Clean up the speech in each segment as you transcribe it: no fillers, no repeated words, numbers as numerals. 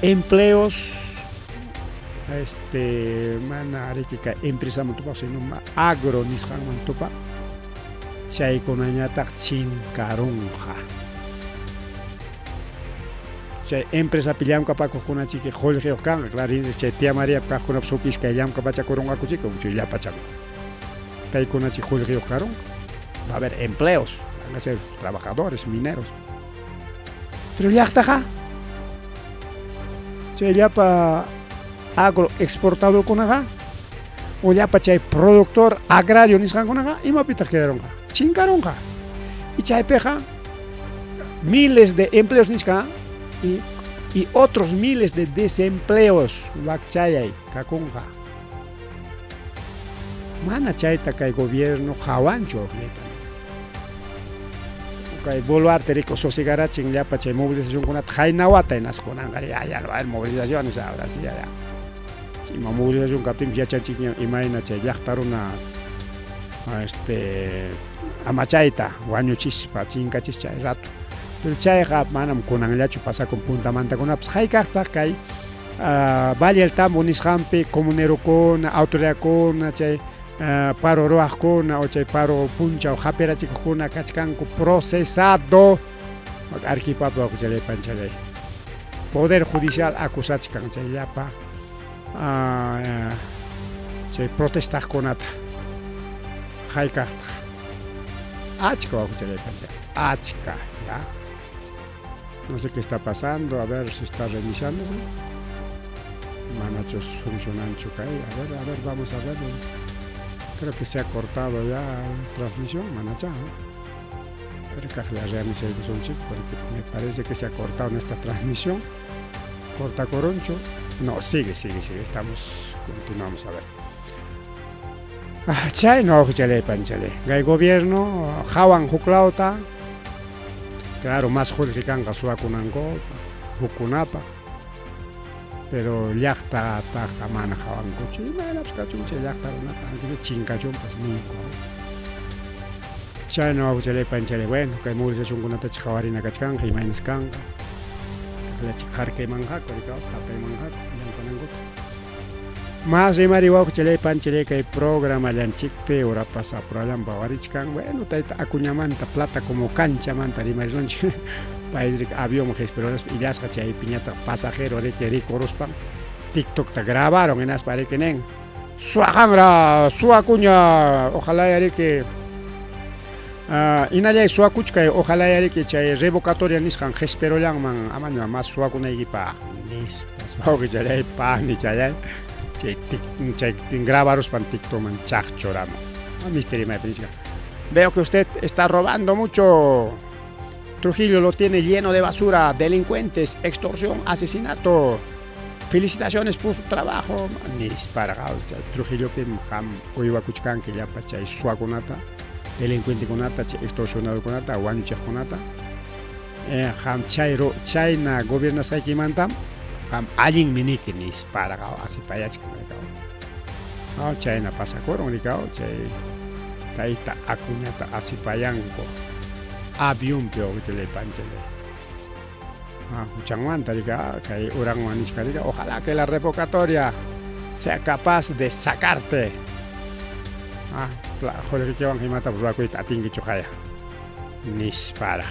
empleos mana arikika empresa mantupa sino agro nisqan mantupa chaykunañataq chinkarunqa chay empresa llamkapakuqkunachiki qullqiyuq kanqa claro chay Tía María kaqkunapas supisqa llamkapachakurunqakuchika llapachakun paykunachi qullqiyuq karunqa va a haber empleos van a ser trabajadores mineros pero llaqtaqa chay llapa agroexportadorkunaqa o llapa chay productor agrario nisqankunaqa imapitaq quedarunqa chinkarunqa y chaypiqa miles de empleos nisqa y otros miles de desempleos wakchayay kakunqa mana chayta kay gobierno hawanchu kay boluarte rico sosegarachin llapa chay movilizacionkunata haynawata naskunanqa ya no hay movilizaciones ahora sí ya ima movilización kaptin yachanchik imayna chay llaqta runa amachayta wañuchispa chinkachis chay rato pero chayqa manam kunanllachu pasakun puntamantakunapas haykaqtaq kay Valle del Tambo nisqanpi comunerokuna autoridadkuna chay paro ruwaqkuna o chay paro punchaw hapirachikuqkuna kachkanku procesado arquipapa kuchalaypanchalay poder judicial acusachkan chay llapa chay protestaqkunata haykaqtaq achka wakuchalaypanchalay achka ya no sé qué está pasando a ver si está revisándose manachos funcionancho kay a ver vamos a ver creo que se ha cortado ya la transmisión manacha porque me parece que se ha cortado en esta transmisión corta coroncho no sigue estamos continuamos a ver chay no chale panchale gay gobierno hawan huklauta claro más justifican suakunanko hukunapa pero llaqta taqa mana hawankuchu imaynapas kachuncha llaqta runata aunque chinkachunpas ninku chayno chaypanchale bueno kay movilizacionkunata hawarina kachkanqa imaynas kanqa qarkaymanqa tapaymanqa llamkanankuta más rimari chaypanchale kay programa llanchikpi urapas apurallanpa warichkan bueno tayta acuñamanta plata como canchamanta rimarisonchik país avión gesperonas illasqa chay piñata pasajero reke ricorospan TikTok ta grabaron en as parekenen suajangra suacuña ojalá yareke inallay suakuchkay ojalá yareke chay revocatoria nisqan gesperollanman amaña más suakunaykipa nispas wawqichalay pani chay chay grabarospan TikTokman chaqchorama misterio me prisca veo que usted está robando mucho. Trujillo lo tiene lleno de basura, delincuentes, extorsión, asesinato. Felicitaciones por su trabajo. Trujillo ham uywakuchkan que ya pachay suakunata, delincuente kunata, extorsionador kunata, wañuchaq kunata. Ham chayro chayna gobierna saykimanta ham allin miniki nisparaqaw asipayachkan rikaw. Chayna pasakoron rikaw chay tayta acuñata asipayanko. Avión pio que le panchale Uchangmanta diga que Urangmanisca diga ojalá que la revocatoria sea capaz de sacarte joder que van a matar por la atingi chojaya nispara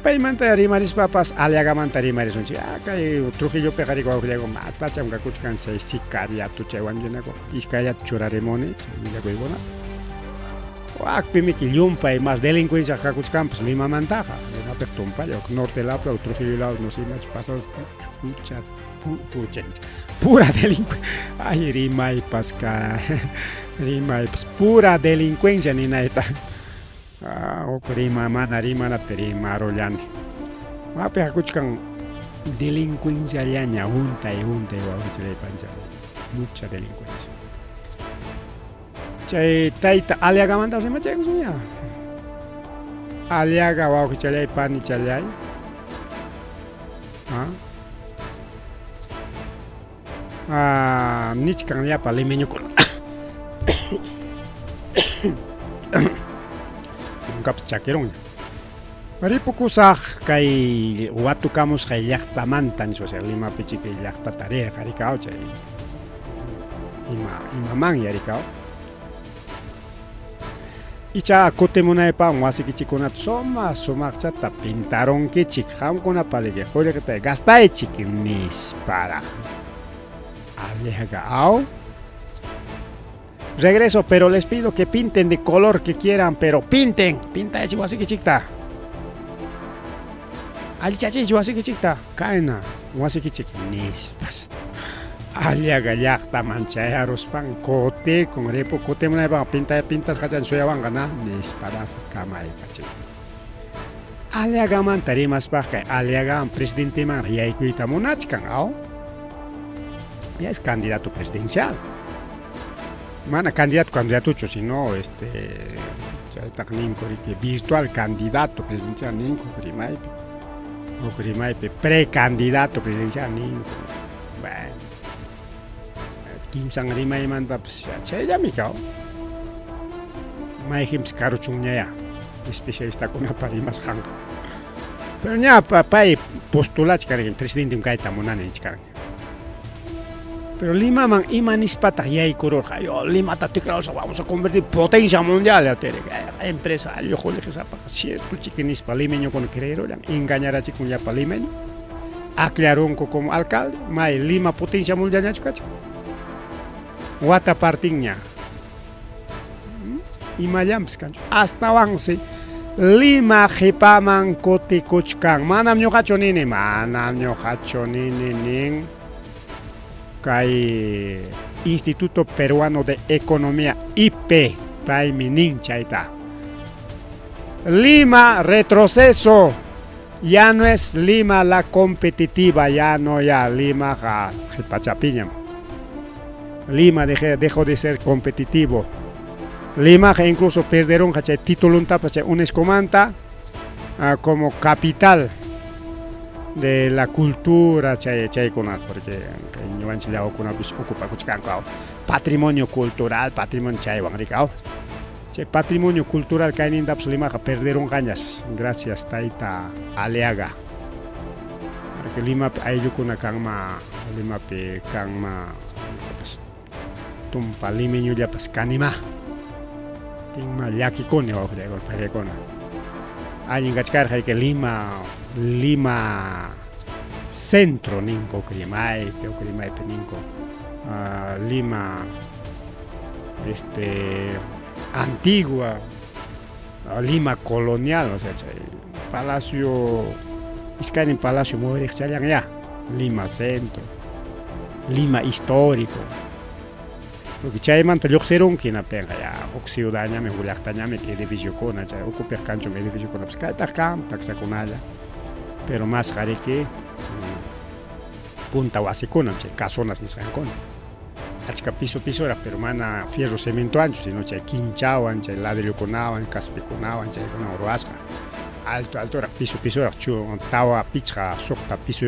paimanta rimaris papas aliagamanta rimaris unchi kay Trujillo pegari ko diego mata chamga kuchkan se sikaria tu chewan jenako iskaya churaremone diga ko ibona Akpimi Quillumpa y más delincuencia Jacuchcampos, Lima Mantaja, Lima Pertumpa, Norte Lapla, Trujillo Lao, no sé, pasados pura delincuencia. Ay, Rima y Pasca, Rima y pura delincuencia ni nada. Rima, mana, Rima, la Terima, Rollani. Mape Jacuchcan, delincuencia llaña, junta y mucha delincuencia. Chay tayta aliagamanta se machay kusunya aliaga wau kichalay pani chalay nichkan llapa limeñukuna kapas chakiron Ripukusaq kay watukamus kay llaqtamanta nispa, Lima pichi kay llaqta tarea qarikaw chay imaman yarikaw. Icha kutemunaypa wasikichikunata sumaqchata pintaronkichik qamkunapaliki qullqitay gastaychik nispara. Alejao. Regreso, pero les pido que pinten de color que quieran, pero pinten, pinta de wasikichikta. Alichachi wasikichikta, kaina wasikichik nispas. Aliaga llaqta manchayaruspan kote con repo kote munaypa pintas kachan suyawanqa na nisparas kamay kachik. Aliagaman tarimaspa kay aliagaman presidenteman riyaykuyta munachkan aw. Ya es candidato presidencial. Mana candidato, sino virtual candidato presidencial ninko Rimaipe precandidato presidencial ninko. Bueno. Kimsang Rimaiman tapos siya mikao. May hims karuchung niya ya. Especialista ko na parimas kang. Pero niya papay postulat karang presidente kahit tamunan ichkarang. Pero Lima man imanispatak yay kuror kayo Lima tatikraos vamos a convertir potencia mundial atere empresario jole que sapa cierto chiquinis palimeño con creero engañar a chicunya palimeño aclaró como alcalde mai Lima potencia mundial ya chukacha wata partinya imayams kancho hasta avance Lima jepaman kote kochkan manam nyokacho nini ning kay Instituto Peruano de Economía IP Taiminin chaita. Lima retroceso, ya no es Lima la competitiva, ya Lima pachapiñam. Lima dejó de ser competitivo. Lima incluso perdieron título un escomanta como capital de la cultura chay porque ocupa patrimonio cultural, patrimonio chay patrimonio cultural que hay en Lima perdieron ganas gracias taita Aliaga porque Lima hay kuna kangma Lima pe kangma tumpa limeño ya pas kanima tingma yaki kone o de golpe kona hay ngachkar que Lima centro ninko Crimaipe ninko Lima antigua Lima colonial, o sea, palacio Iscan en palacio muere ya Lima centro Lima histórico porque chay manta yoxeron que na pega ya ciudadania me gulaktaña me edificio kona chay ocupar cancho me edificio kona pues kaita cam taxa kunala pero más jare que punta wasikuna chay casonas ni sankona achka piso era pero mana fierro cemento ancho sino chay quinchawan chay ladrillo kunawan caspe kunawan chay kuna oroasca alto era piso era chu tawa pichra sokta piso